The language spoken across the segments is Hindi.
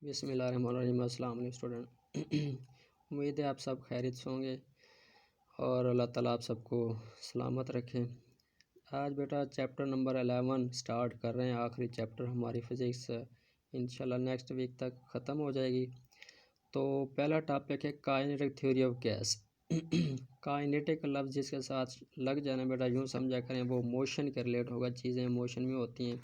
बिस्मिल्लाहिर्रहमानिर्रहीम। अस्सलाम वालेकुम स्टूडेंट। उम्मीद है आप सब खैरियत से होंगे और अल्लाह ताला आप सबको सलामत रखें। आज बेटा चैप्टर नंबर 11 स्टार्ट कर रहे हैं। आखिरी चैप्टर हमारी फ़िज़िक्स इंशाल्लाह नेक्स्ट वीक तक ख़त्म हो जाएगी। तो पहला टॉपिक है kinetic theory of gas. Kinetic लफ्ज़ जिसके साथ लग जाना बेटा यूँ समझा करें वो मोशन के रिलेट होगा, चीज़ें मोशन में होती हैं।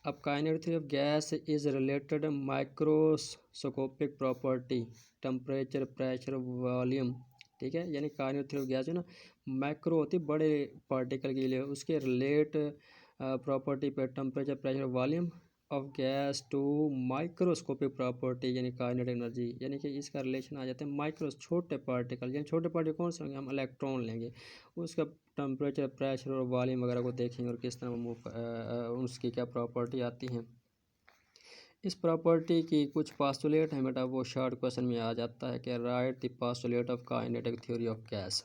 अब kinetic theory of gas is related microscopic property, temperature, pressure, volume. ठीक है, यानी काइनेटिक थ्योरी ऑफ गैस जो ना माइक्रो होती है बड़े पार्टिकल के लिए, उसके रिलेट प्रॉपर्टी पे temperature, pressure, volume of gas to microscopic property यानी काइनेटिक एनर्जी, यानी कि इसका रिलेशन आ जाता है माइक्रो छोटे पार्टिकल। यानी छोटे पार्टिकल कौन से होंगे? हम इलेक्ट्रॉन लेंगे, उसका टेम्परेचर, प्रेशर और वॉल्यूम वगैरह को देखेंगे और किस तरह मूव उसकी क्या प्रॉपर्टी आती हैं। इस प्रॉपर्टी की कुछ पास्टुलेट हैं बेटा, वो शॉर्ट क्वेश्चन में आ जाता है कि right the postulate of kinetic theory of gas.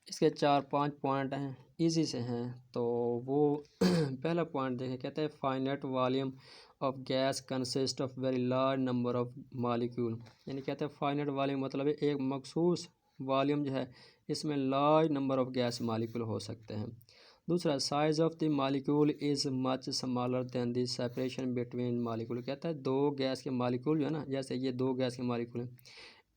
इसके 4-5 पॉइंट हैं, इजी से हैं। तो वो पहला पॉइंट देखें, कहते हैं finite volume of gas consist of very large number of molecule. यानी कहते हैं फाइनाइट वॉल्यूम मतलब एक मखसूस वॉल्यूम जो है इसमें large number of gas molecule हो सकते हैं। दूसरा, size of the molecule is much smaller than the separation between molecule. कहता है दो गैस के मॉलिक्यूल जो है ना, जैसे ये दो गैस के मॉलिक्यूल हैं,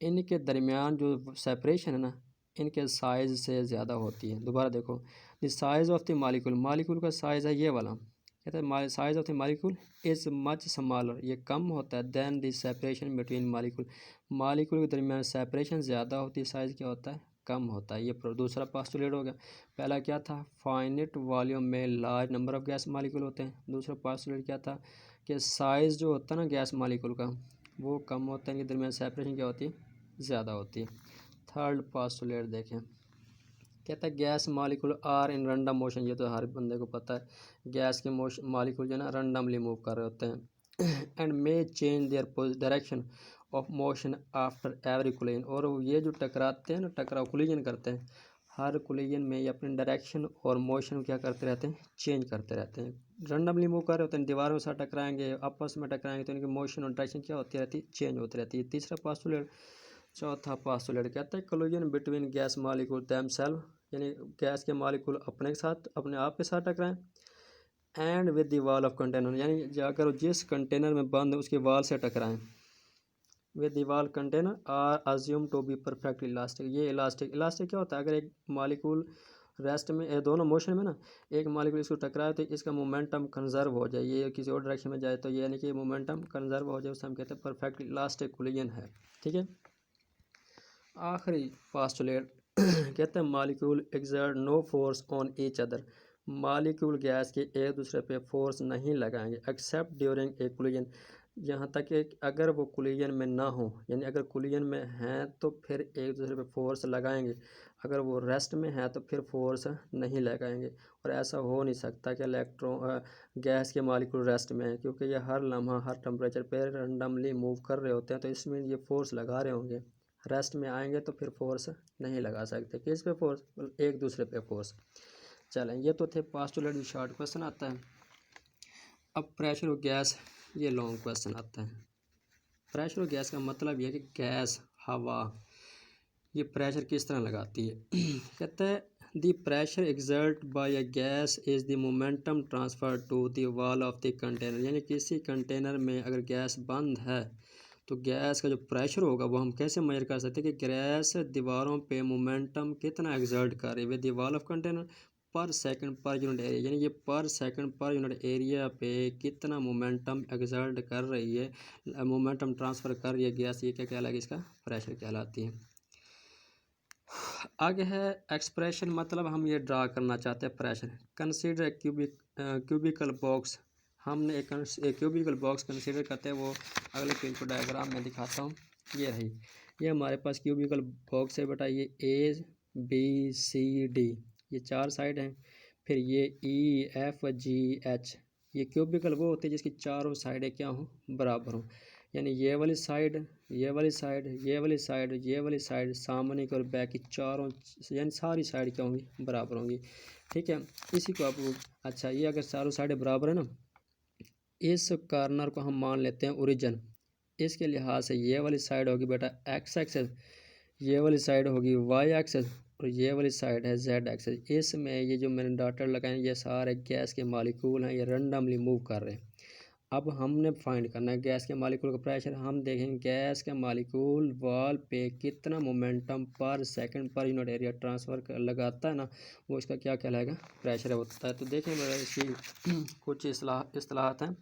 इनके दरमियान जो सेपरेशन है ना इनके साइज़ से ज़्यादा होती है। दोबारा देखो, the size of the molecule, molecule का साइज़ है ये वाला, कहता है size of the molecule is much smaller, ये कम होता है than the separation between molecule, molecule के दरमियान सेपरेशन ज़्यादा होती है, साइज़ क्या होता है? कम होता है। ये दूसरा पास्टुलेट हो गया। पहला क्या था? फाइनिट वॉल्यूम में large number of gas molecule होते हैं। दूसरा पास्टुलेट क्या था कि साइज़ जो होता है ना गैस मॉलिक्यूल का वो कम होता है, इनके दरमियान सेपरेशन क्या होती है? ज़्यादा होती है। थर्ड पास्टुलेट देखें, कहता है gas molecule are in random motion. ये तो हर बंदे को पता है, गैस के मोशन मॉलिक्यूल जो है ना रैंडमली मूव कर रहे होते हैं and may change their direction of motion after every collision. और ये जो टकराते हैं ना, टकराव कोलिजन करते हैं, हर कोलिजन में ये अपनी डायरेक्शन और मोशन क्या करते रहते हैं? चेंज करते रहते हैं। रैंडमली मूव कर रहे होते हैं, दीवारों के साथ टकराएंगे, आपस में टकराएंगे तो इनकी मोशन और डायरेक्शन क्या होती रहती है? चेंज होती रहती है। तीसरा पास्टुलेट। चौथा पास्टुलेट कहता है collision between gas molecule themselves, यानी गैस के मॉलिक्यूल अपने के साथ अपने आप के साथ टकराएं and with the wall of container, यानी जाकर जिस कंटेनर में बंद है उसके वॉल से टकराएं। With the wall container are assume to be perfect elastic. ये इलास्टिक क्या होता है? अगर एक मॉलिक्यूल रेस्ट में दोनों मोशन में ना, एक मॉलिक्यूल इसको टकराए तो इसका मोमेंटम कंजर्व हो जाए, ये किसी और डायरेक्शन में जाए तो ये यानी कि मोमेंटम कंजर्व हो जाए, उसे हम कहते हैं परफेक्ट इलास्टिक कोलिजन है। ठीक है। आखिरी पास्टुलेट कहते हैं molecule exert no force on each other, molecule gas के एक दूसरे पे फोर्स नहीं लगाएंगे एक्सेप्ट ड्यूरिंग ए कोलिजन, यहाँ तक कि अगर वो कोलिजन में ना हो, यानी अगर कोलिजन में हैं तो फिर एक दूसरे पे फोर्स लगाएंगे, अगर वो रेस्ट में है तो फिर फोर्स नहीं लगाएंगे। और ऐसा हो नहीं सकता कि इलेक्ट्रॉन गैस के मॉलिक्यूल रेस्ट में है, क्योंकि ये हर लम्हा हर टेम्परेचर पर रैंडमली मूव कर रहे होते हैं, तो इसमें ये फोर्स लगा रहे होंगे। रेस्ट में आएंगे तो फिर फोर्स नहीं लगा सकते। किस पे फोर्स? एक दूसरे पे फोर्स। चलें, ये तो थे पास्टुलेट। शॉर्ट क्वेश्चन आता है। अब प्रेशर और गैस, ये लॉन्ग क्वेश्चन आता है। प्रेशर और गैस का मतलब ये है कि गैस, हवा, ये प्रेशर किस तरह लगाती है। कहता है the pressure exert by a gas is the momentum transfer to the wall of the container, यानी किसी कंटेनर में अगर गैस बंद है तो गैस का जो प्रेशर होगा वो हम कैसे मेजर कर सकते हैं कि गैस दीवारों पे मोमेंटम कितना एक्सर्ट कर रही है। द वॉल ऑफ कंटेनर पर सेकंड पर यूनिट एरिया, यानी ये पर सेकंड पर यूनिट एरिया पे कितना मोमेंटम एक्सर्ट कर रही है, मोमेंटम ट्रांसफ़र कर रही है गैस, ये क्या कहलाएगी? इसका प्रेशर कहलाती है। आगे है एक्सप्रेशन, मतलब हम ये ड्रा करना चाहते हैं प्रेशर। कंसीडर क्यूबिकल बॉक्स, हमने एक क्यूबिकल बॉक्स कंसीडर करते हैं, वो अगले पेज को डायग्राम में दिखाता हूँ। ये रही, ये हमारे पास क्यूबिकल बॉक्स है बेटा, ये ABCD, ये 4 साइड हैं। फिर ये EFGH, ये क्यूबिकल वो होती है जिसकी चारों साइडें क्या हों? बराबर हों, यानी ये वाली साइड, ये वाली साइड, ये वाली साइड, ये वाली साइड, सामने की और बैक की चारों, यानी सारी साइड क्या होंगी? बराबर होंगी। ठीक है, इसी को आप, अच्छा ये अगर चारों साइडें बराबर है ना, इस कॉर्नर को हम मान लेते हैं ओरिजिन, इसके लिहाज से ये वाली साइड होगी बेटा एक्स एक्सेस, ये वाली साइड होगी वाई एक्सेस और ये वाली साइड है जेड एक्सेस। इसमें ये जो मैंने डॉटर लगाए ये सारे गैस के मॉलिक्यूल हैं, ये रैंडमली मूव कर रहे हैं। अब हमने फाइंड करना है गैस के मॉलिक्यूल का प्रेशर। हम देखेंगे गैस का मॉलिक्यूल वॉल पे कितना मोमेंटम पर second per unit area transfer लगाता है ना, वो इसका क्या कहलाएगा, प्रेशर होता है। तो देखें मेरा इसकी कुछ इस्तेलाहात हैं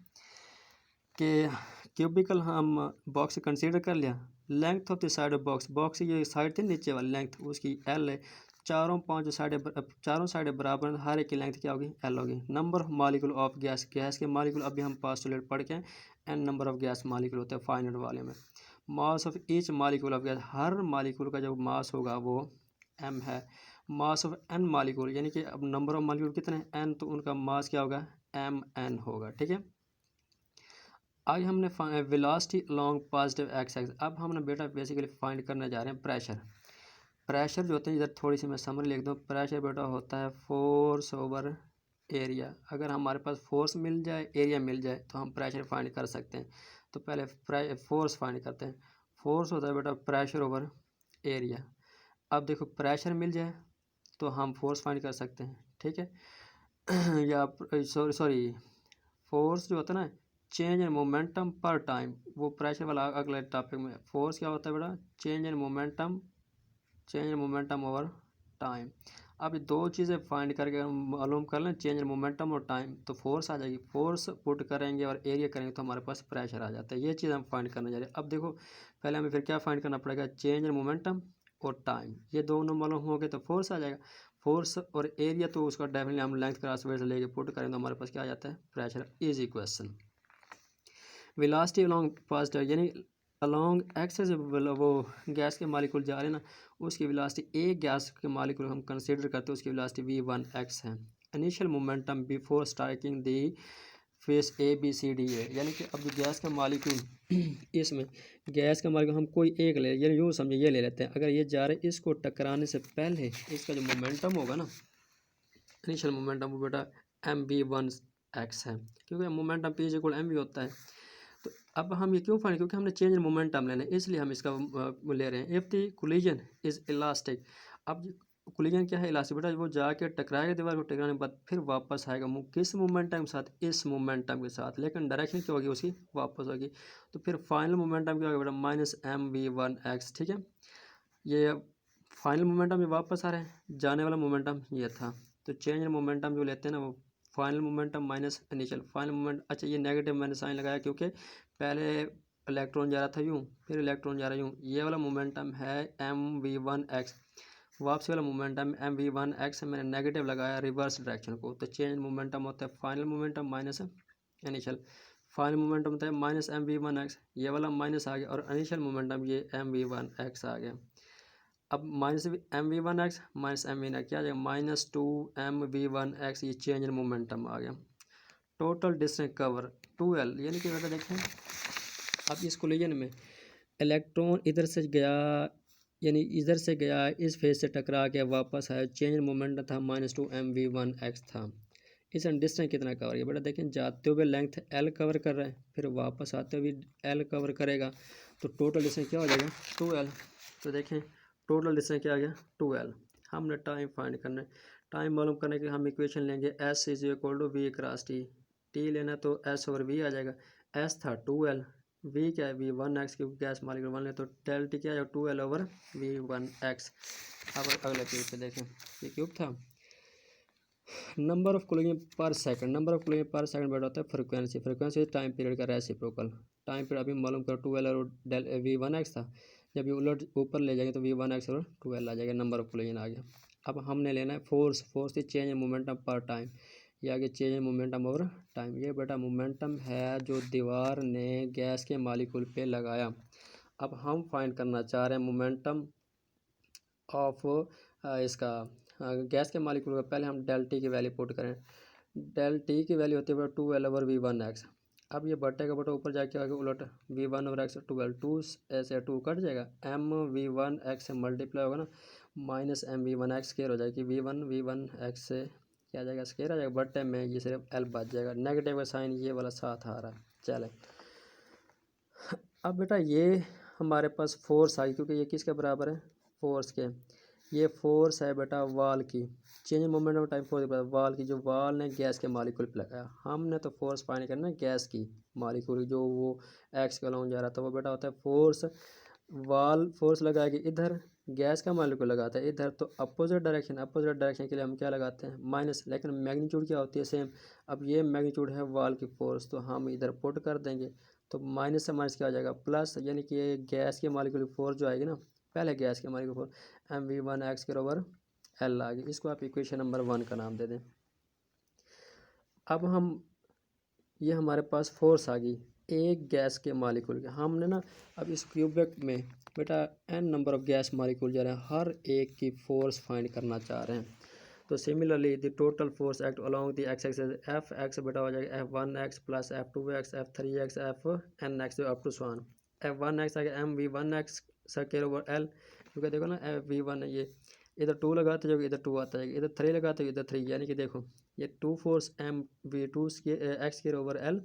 कि क्यूबिकल हम बॉक्स कंसीडर कर लिया। Length of the side of box, box की जो साइड थी नीचे वाली लेंथ उसकी एल है। चारों साइडें बराबर हैं, हर एक की लेंथ क्या होगी, एल होगी। Number of molecule of gas, gas के मॉलिक्यूल अभी हम पास्टुलेट पढ़ के n number of gas molecule होते हैं फाइनल वाले में। Mass of each molecule of gas, हर मॉलिक्यूल का जो मास होगा वो एम है। मास ऑफ एन मॉलिक्यूल, यानी कि अब नंबर ऑफ मॉलिक्यूल कितने हैं, एन, तो उनका मास क्या होगा, एम एन होगा। ठीक है, आज हमने velocity along positive x x. अब हमने बेटा बेसिकली फाइंड करने जा रहे हैं प्रेशर। प्रेशर जो होते हैं, इधर थोड़ी सी मैं समरी लिख दूँ। प्रेशर बेटा होता है फोर्स ओवर एरिया। अगर हमारे पास फोर्स मिल जाए, एरिया मिल जाए, तो हम प्रेशर फाइंड कर सकते हैं। तो पहले फोर्स फाइंड करते हैं। फोर्स होता है बेटा प्रेशर ओवर एरिया। अब देखो प्रेशर मिल जाए तो हम फोर्स फाइंड कर सकते हैं। ठीक है या सॉरी फोर्स जो होता है ना, चेंज इन मोमेंटम पर टाइम, वो प्रेशर वाला अगले टॉपिक में। फोर्स क्या होता है बेटा, change in momentum over time. अब ये दो चीज़ें फाइंड करके हम मालूम कर लें, चेंज इन मोमेंटम और टाइम, तो फोर्स आ जाएगी। फोर्स पुट करेंगे और एरिया करेंगे तो हमारे पास प्रेशर आ जाता है। ये चीज़ हम फाइंड करने जा रहे हैं। अब देखो पहले हमें फिर क्या फाइंड करना पड़ेगा, चेंज इन मोमेंटम और टाइम। ये दोनों मालूम हो गए तो फोर्स आ जाएगा। फोर्स और एरिया तो उसका डेफिनेटली हम लेंथ क्रॉस वेट से लेके पुट करें तो हमारे पास क्या आ जाता है, pressure. Easy question. Velocity along positive, यानी अलोंग एक्सेस वो गैस के मॉलिक्यूल जा रहे हैं ना, उसकी वेलोसिटी, एक गैस के मॉलिक्यूल हम कंसीडर करते हैं, उसकी वेलोसिटी v1x है। Initial momentum before striking the face A B C D है। यानी कि अब जो गैस का मॉलिक्यूल इसमें गैस का मॉलिक्यूल हम कोई एक ले, यानी यूँ समझिए ये ले लेते हैं। अगर ये जा रहे, इसको टकराने से पहले इसका जो मोमेंटम होगा ना, इनिशियल मोमेंटम, वो बेटा mv1x है, क्योंकि momentum p equal M V होता है। तो अब हम ये क्यों फाइंड, क्योंकि हमने चेंज इन मोमेंटम लेना है, इसलिए हम इसका ले रहे हैं। If the collision is elastic, अब कोलिजन क्या है, इलास्टिक बेटा, वो जाके टकराएगा दीवार को, टकराने के बाद फिर वापस आएगा किस मोमेंटम के साथ, इस मोमेंटम के साथ, लेकिन डायरेक्शन क्या होगी उसकी, वापस होगी। तो फिर फाइनल मोमेंटम क्या होगा बेटा, माइनस mv1x। ठीक है, ये फाइनल मोमेंटम ये वापस आ रहा है, जाने वाला मोमेंटम ये था। तो चेंज इन मोमेंटम जो लेते हैं ना, वो final momentum minus initial final moment. अच्छा, ये नेगेटिव मैंने साइन लगाया क्योंकि पहले इलेक्ट्रॉन जा रहा था यूँ, फिर इलेक्ट्रॉन जा रहा है यूँ। ये वाला मोमेंटम है mv1x, वापसी वाला मोमेंटम mv1x, मैंने नेगेटिव लगाया रिवर्स डायरेक्शन को। तो चेंज इन मोमेंटम होता है final momentum minus initial. Final momentum होता है माइनस mv1x, ये वाला माइनस आ गया, और इनिशियल मोमेंटम ये mv1x आ गया। अब माइनस mv1x माइनस mv1x क्या आ जाएगा, -2mv1x, ये चेंज इन मोमेंटम आ गया। टोटल डिस्टेंस कवर 2l, यानी कि बेटा देखें अब इस कोलिजन में इलेक्ट्रॉन इधर से गया, यानी इधर से गया, इस फेज से टकरा के वापस आया, चेंज इन मोमेंटम था -2mv1x था। इस डिस्टेंस कितना कवर किया बेटा, देखें जाते हुए लेंथ l कवर कर रहा है, फिर वापस आते हुए l कवर करेगा, तो टोटल डिस्टेंस क्या हो जाएगा, 2l। तो देखें टोटल डिस्टेंस क्या आ गया, 2l। हमने टाइम फाइंड करना है। टाइम मालूम करने के हम इक्वेशन लेंगे, s is equal to V cross T. T लेना तो s ओवर v आ जाएगा। s था 2l, v क्या है v1x, क्योंकि गैस मॉलिक्यूल 1 है, तो डेल टी क्या है 2l ओवर v1x। अब अगले पेज पे देखें, ये क्यूब था। नंबर ऑफ कूलिंग पर सेकंड, नंबर ऑफ कूलिंग पर सेकंड बेटा होता है फ्रीक्वेंसी। फ्रीक्वेंसी टाइम पीरियड का रेसिप्रोकल। टाइम पीरियड अभी मालूम करो 2l और डेल v1x था, जब ये उलट ऊपर ले जाएंगे तो v1x और 2l आ जाएगा, नंबर ऑफ कूलिंग आ गया। अब हमने लेना है फोर्स। फोर्स थी चेंज इन मोमेंटम पर टाइम, ये आगे change in momentum over time. ये बेटा मोमेंटम है जो दीवार ने गैस के मॉलिक्यूल पे लगाया। अब हम फाइंड करना चाह रहे हैं मोमेंटम ऑफ इसका गैस के मॉलिक्यूल का। पहले हम डेल टी की वैल्यू पुट करें। डेल टी की वैल्यू होती है 2l ओवर v1x। अब ये बटे का बटा ऊपर जाके आगे उलट v1 ओवर x 12, 2 ऐसे 2 कट जाएगा, mv1x से मल्टीप्लाई होगा ना, माइनस mv1x स्केयर हो जाएगी, v1x से क्या आ जाएगा, स्केयर आ जाएगा, बटे में ये सिर्फ l बच जाएगा। नेगेटिव का साइन ये वाला साथ आ रहा है। चले अब बेटा ये हमारे पास फोर्स आ गई, क्योंकि ये किसके बराबर है, फोर्स के। ये फोर्स है बेटा वॉल की, change moment of time force wall की, जो वॉल ने गैस के मालिक्यूल पे लगाया। हमने तो फोर्स फाइंड करना है गैस की मालिक्यूल, जो वो एक्स के अलोंग जा रहा था, वो बेटा होता है फोर्स। वॉल फोर्स लगाएगी इधर, गैस का मालिक्यूल लगाता है इधर, तो अपोजिट डायरेक्शन के लिए हम क्या लगाते हैं, माइनस। लेकिन मैग्नीट्यूड क्या होती है, सेम। अब ये मैग्नीट्यूड है वॉल की फोर्स, तो हम इधर पुट कर देंगे, तो माइनस से माइनस क्या हो जाएगा, प्लस। यानी कि ये गैस के मालिक्यूल की फोर्स जो आएगी ना, पहले गैस के मालिक्यूल फोर्स mv1 x² आ गई। इसको आप इक्वेशन नंबर 1 का नाम दे दें। अब हम, ये हमारे पास फोर्स आ गई एक गैस के मालिक्यूल के। हमने ना अब इस क्यूबिक में बेटा n number of gas molecule जा रहे हैं, हर एक की फोर्स फाइंड करना चाह रहे हैं। तो similarly the total force act along the X axis, F X बेटा हो जाएगा f1x plus f2x f3x fnx up to swan. f1x आ गया mv1x स्क्वायर ओवर एल, क्योंकि देखो ना v1 है, ये इधर 2 लगाते जाओगे इधर 2 आता है, इधर 3 लगाते हो इधर 3, यानी कि देखो ये 2 force mv2 X square over L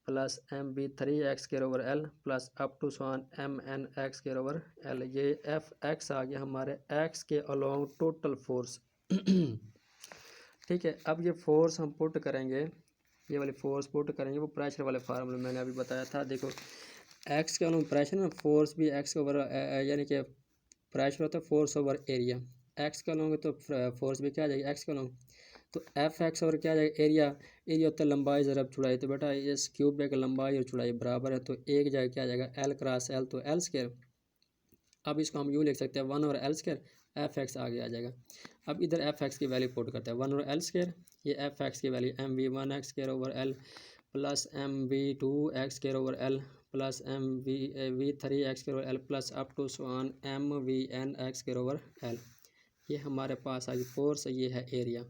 plus mv3 X square over L plus up to swan mn X square over L. ये एफ एक्स आ गया हमारे एक्स के अलोंग टोटल फोर्स। ठीक है, अब ये फोर्स हम पुट करेंगे, ये वाली फोर्स पुट करेंगे, वो प्रेशर वाले फार्मूले मैंने अभी बताया था। देखो एक्स के अलोंग प्रेशर ना, फोर्स भी एक्स के ओवर, यानी कि प्रेशर होता है फोर्स ओवर एरिया। एक्स का लॉन्ग तो फोर्स भी क्या आ जाएगी एक्स का लॉन्ग, तो एफ एक्स और क्या आ जाएगा एरिया। एरिया होता है लंबाई ज़रब चौड़ाई, तो बेटा इस क्यूब में लंबाई और चौड़ाई बराबर है, तो एक जगह क्या आ जाएगा एल क्रॉस एल, तो एल स्क्वायर। अब इसको हम यूँ लिख सकते हैं 1 और एल स्क्वायर, एफ एक्स आगे आ जाएगा। अब इधर एफ एक्स की वैल्यू पुट करते हैं 1 और एल स्क्वायर, ये एफ एक्स की value mv1x square over L plus mv2x square over L plus mv3x square over L plus up to swan mvnx square over L. ये हमारे पास आ गई फोर्स, ये है एरिया।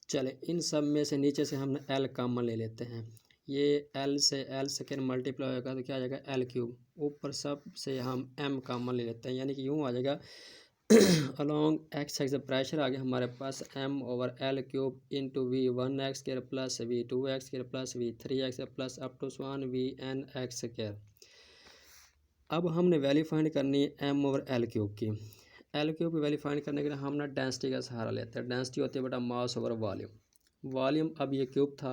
चले इन सब में से नीचे से हम एल कॉमन ले लेते हैं, ये एल से एल सेकेंड मल्टीप्लाई होगा तो क्या आ जाएगा एल क्यूब। ऊपर सब से हम एम कॉमन ले लेते हैं, यानी कि यूँ आ जाएगा अलोंग एक्स एक्स प्रेशर आ गया हमारे पास m over L cube into v1x square plus v2x square plus v3x plus up to swan vnx square. अब हमने वैल्यू फाइंड करनी है m ओवर एल क्यूब की। एल क्यूब की वैल्यू फाइंड करने के लिए हम ना डेंसिटी का सहारा लेते हैं। डेंसिटी होती है बेटा मास ओवर वॉल्यूम। वॉल्यूम, अब ये क्यूब था,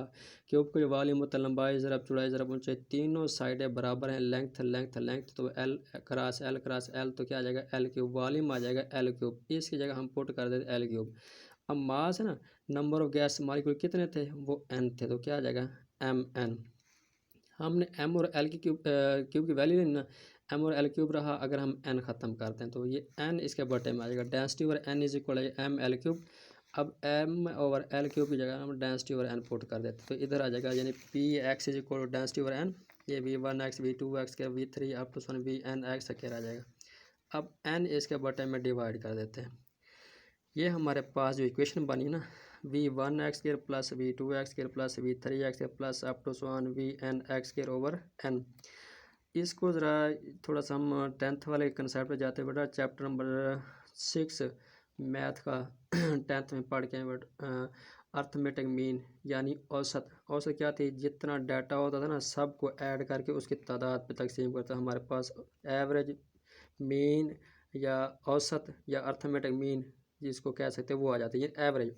क्यूब का जो वॉल्यूम होता है लंबाई ज़रब चौड़ाई ज़रब ऊंचाई, तीनों साइडें बराबर हैं, लेंथ लेंथ लेंथ, तो एल क्रॉस एल तो क्या आ जाएगा एल क्यूब, वॉल्यूम आ जाएगा एल क्यूब। इसकी जगह हम पुट कर देते एल क्यूब। अब मास है ना, नंबर ऑफ गैस मालिक्यूल कितने थे, वो एन थे, तो क्या आ जाएगा एम एन। हमने एम और एल की क्यूब की वैल्यू लेना, एम और एल क्यूब रहा, अगर हम एन ख़त्म करते हैं तो ये एन इसके बटे में आ जाएगा, density over N is equal M L cube. अब एम ओवर एल क्यूब की जगह हम डेंसिटी ओवर एन पुट कर देते हैं, तो इधर आ जाएगा, यानी P x is equal density over N, ये v1x v2x के v3 up to sun vnx square आ जाएगा। अब एन इसके बटे में डिवाइड कर देते हैं। ये हमारे पास जो इक्वेशन बनी ना, v1x square plus v2x square plus v3x plus up to sun vnx square over N. इसको ज़रा थोड़ा सा हम 10th वाले कंसेप्ट पे जाते हैं बेटा, चैप्टर नंबर 6 मैथ का 10th में पढ़ के बट अर्थमेटिक मीन यानी औसत। औसत क्या थी, जितना डाटा होता था ना सबको ऐड करके उसकी तादाद पे तकसीम करता। हमारे पास एवरेज, मीन या औसत या अर्थमेटिक मीन जिसको कह सकते हैं वो आ जाती है एवरेज।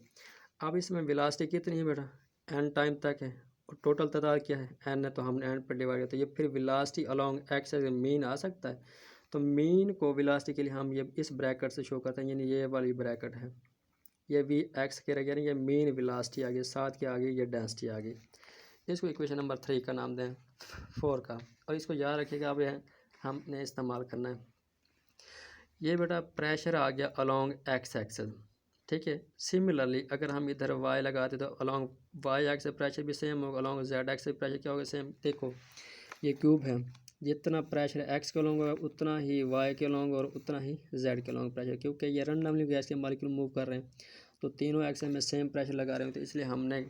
अब इसमें वेलोसिटी कितनी है बेटा, एन टाइम तक है, और टोटल तादाद क्या है एन है, तो हमने एन पर डिवाइड किया, तो ये फिर वेलोसिटी अलोंग एक्स मीन आ सकता है। तो मीन को वेलोसिटी के लिए हम ये इस ब्रैकेट से शो करते हैं, यानी ये वाली ब्रैकेट है, ये वी एक्स के रह गया, ये मेन वेलोसिटी आ गई, साथ के आगे ये डेंसिटी आ गई। इसको इक्वेशन नंबर 3 का नाम दें, 4 का, और इसको याद रखिएगा, अब हमने इस्तेमाल करना है। ये बेटा प्रेशर आ गया अलोंग एक्स एक्सेस, ठीक है। सिमिलरली अगर हम इधर वाई लगाते तो अलोंग वाई एक्स प्रेशर भी सेम होगा, अलोंग जेड एक्स प्रेशर क्या होगा सेम। देखो ये क्यूब है, जितना प्रेशर एक्स के लॉन्ग होगा उतना ही वाई के लॉन्ग और उतना ही जेड के लॉन्ग प्रेशर, क्योंकि ये रैंडमली गैस के मॉलिक्यूल मूव कर रहे हैं, तो तीनों एक्सेस में सेम प्रेशर लगा रहे हैं, तो इसलिए हमने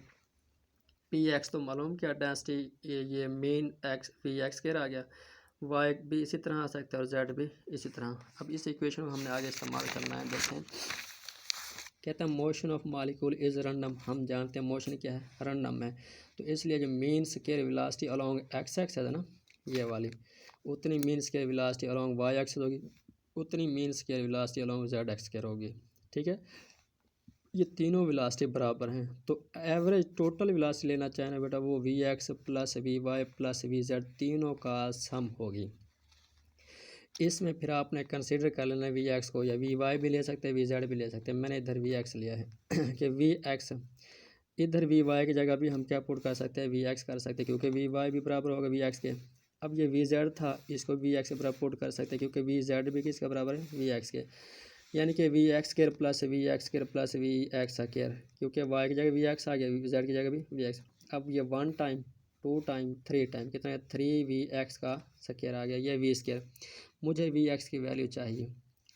पी एक्स तो मालूम क्या डेंसिटी, ये मेन एक्स पी एक्स के आ गया, वाई भी इसी तरह आ सकता है और जेड भी इसी तरह। अब इस इक्वेशन को हमने आगे इस्तेमाल करना है। देखें कहता है motion of molecule is random, हम जानते हैं मोशन क्या है रैंडम है, तो इसलिए जो mean square velocity along X X है ना ये वाली, उतनी mean square velocity along Y axis होगी, उतनी mean square velocity along Z X square होगी। ठीक है, ये तीनों वेलोसिटी बराबर हैं, तो एवरेज टोटल वेलोसिटी लेना चाहें ना बेटा, वो V X plus V Y plus V Z तीनों का सम होगी। इसमें फिर आपने कंसीडर कर लेना वी एक्स को, या वी वाई भी ले सकते हैं, वी जेड भी ले सकते हैं। मैंने इधर वी एक्स लिया है कि वी एक्स, इधर वी वाई की जगह भी हम क्या पुट कर सकते हैं, वी एक्स कर सकते हैं, क्योंकि वी वाई भी बराबर होगा वी एक्स के। अब ये वी जेड था, इसको वी एक्स के बराबर पुट कर सकते हैं, क्योंकि वी जेड भी किसका बराबर है, वी एक्स के। यानी कि V X square plus V X square plus V X square, क्योंकि वाई की जगह वी एक्स आ गया, वी जेड की जगह भी वी एक्स। अब ये 1 टाइम 2 टाइम 3 टाइम कितना है, 3 वी एक्स का स्क्वायर आ गया, ये वी स्क्वायर। मुझे वी एक्स की वैल्यू चाहिए,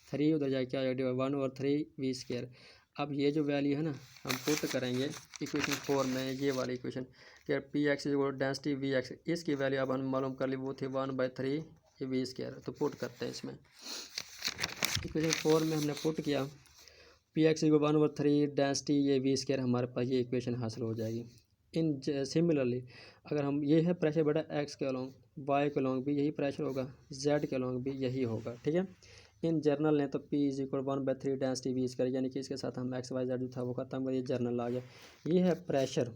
3 उधर जाके क्या हो 1/3 वी स्क्वायर। अब ये जो वैल्यू है ना, हम पुट करेंगे इक्वेशन 4 में, ये वाली इक्वेशन कि P X density V X, इसकी वैल्यू अब हम मालूम कर ली, वो थी 1/3 वी स्क्वायर। तो पुट करते हैं इसमें, इक्वेशन 4 में हमने पुट किया पी एक्स 1/3 डेंसिटी ये वी स्क्वायर, हमारे पास ये इक्वेशन हासिल हो जाएगी। इन सिमिलरली अगर हम, ये है प्रेशर बेटा एक्स के अलोंग, वाई के अलोंग भी यही प्रेशर होगा, जेड के अलोंग भी यही होगा। ठीक है, इन जर्नल ने तो P is equal 1/3 density V square, यानी कि इसके साथ हम एक्स वाई जेड जो था वो खत्म करिए, जर्नल आ गया। ये है प्रेशर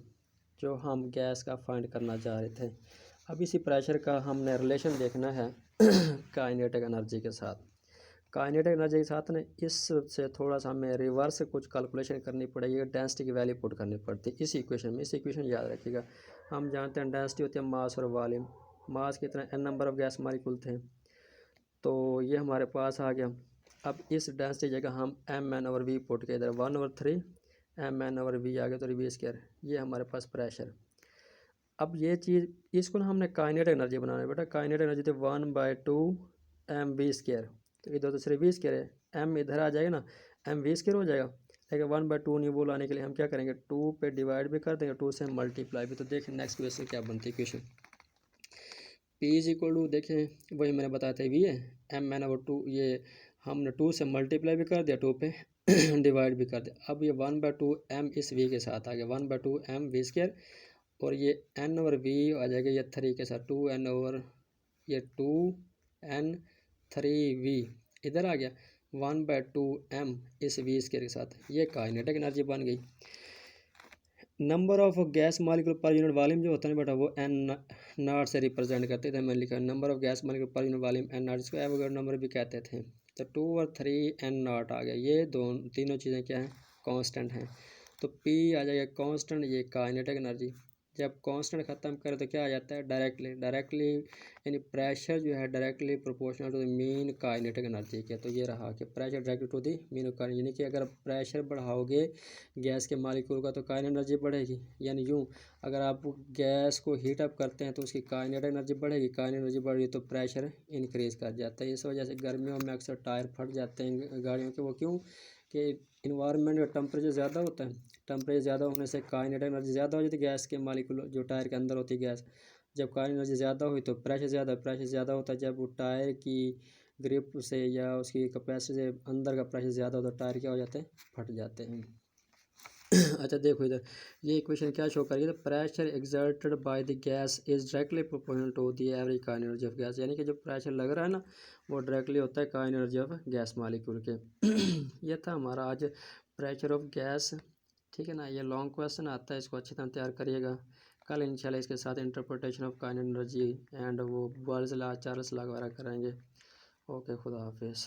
जो हम गैस का फाइंड करना चाह रहे थे। अब इसी प्रेशर का हमने रिलेशन देखना है काइनेटिक एनर्जी के साथ। काइनेटिक एनर्जी के साथ ने इससे थोड़ा सा हमें रिवर्स कुछ कैलकुलेशन करनी पड़ेगी, डेंसिटी की वैल्यू पुट करनी पड़ती है इस इक्वेशन में। इस इक्वेशन याद रखिएगा, हम जानते हैं डेंसिटी होती है मास और वॉल्यूम। मास कितना, n number of gas molecule थे, तो ये हमारे पास आ गया। अब इस डेंसिटी जगह हम mn/v पुट के इधर 1/3 mn/v आ गया, तो वी स्क्वायर, ये हमारे पास प्रेशर। अब ये चीज़, इसको ना हमने काइनेटिक एनर्जी बनाना है बेटा। काइनेटिक एनर्जी तो 1/2 mv स्क्वायर, तो इधर तो सिर्फ वी स्क्वायर है, m इधर आ जाएगा ना, m वी स्क्वायर हो जाएगा। लेकिन 1/2 नहीं बोलाने के लिए हम क्या करेंगे, 2 पे डिवाइड भी कर देंगे, 2 से मल्टीप्लाई भी। तो देखें नेक्स्ट क्वेश्चन क्या बनती है question, P is equal to, देखें वही मैंने बताया था वी है, mn/2, ये हमने 2 से मल्टीप्लाई भी कर दिया, 2 पे डिवाइड भी कर दिया। अब ये 1/2 m इस v के साथ आ गया, 1/2 m वी स्क्वायर, और ये n/v आ जाएगा ये 3 के साथ, 2n ओवर ये 2n3v इधर आ गया, 1/2 m इस वी स्क्वायर के साथ, ये काइनेटिक एनर्जी बन गई। Number of gas molecule per unit volume जो होता है बेटा, वो n नॉट से रिप्रेजेंट करते थे। मैंने लिखा number of gas molecule per unit volume n not, इसको एवोगैड्रो नंबर भी कहते थे। तो 2 और 3 n नॉट आ गया, ये तीनों चीज़ें क्या हैं, कांस्टेंट हैं। तो P आ जाएगा कांस्टेंट, ये काइनेटिक एनर्जी। जब कांस्टेंट ख़त्म करें तो क्या आ जाता है, डायरेक्टली यानी प्रेशर जो है directly proportional to the mean kinetic energy के। तो ये रहा कि pressure directly to the mean kinetic, यानी कि अगर प्रेशर बढ़ाओगे गैस के मॉलिक्यूल का तो काइनेटिक एनर्जी बढ़ेगी। यानी यूँ, अगर आप गैस को हीट अप करते हैं तो उसकी काइनेटिक एनर्जी बढ़ेगी, काइनेटिक एनर्जी बढ़ रही तो प्रेशर इंक्रीज़ कर जाता है। इस वजह से गर्मियों में अक्सर टायर फट जाते हैं गाड़ियों के, वो क्यों कि इन्वायरमेंट का टेम्परेचर ज़्यादा होता है, टेम्परेचर ज़्यादा होने से काइनेटिक एनर्जी ज़्यादा हो जाती है गैस के मॉलिक्यूल जो टायर के अंदर होती है गैस। जब काइनेटिक एनर्जी ज़्यादा हुई तो प्रेशर ज़्यादा होता है। जब वो टायर की ग्रिप से या उसकी कैपेसिटी से अंदर का प्रेशर ज़्यादा होता है, टायर क्या हो जाते हैं, फट जाते हैं। अच्छा देखो इधर ये इक्वेशन क्या शो करेगी, तो pressure exerted by the gas is directly proportional to the average kinetic energy of gas, यानी कि जो प्रेशर लग रहा है ना, वो डायरेक्टली होता है kinetic energy of gas molecule के। ये था हमारा आज प्रेशर ऑफ गैस। ठीक है ना, ये लॉन्ग क्वेश्चन आता है, इसको अच्छी तरह तैयार करिएगा। कल इंशाल्लाह इसके साथ interpretation of kinetic energy and वो बॉयल्स लॉ, चार्ल्स लॉ वगैरह करेंगे। ओके, खुदा हाफिज़।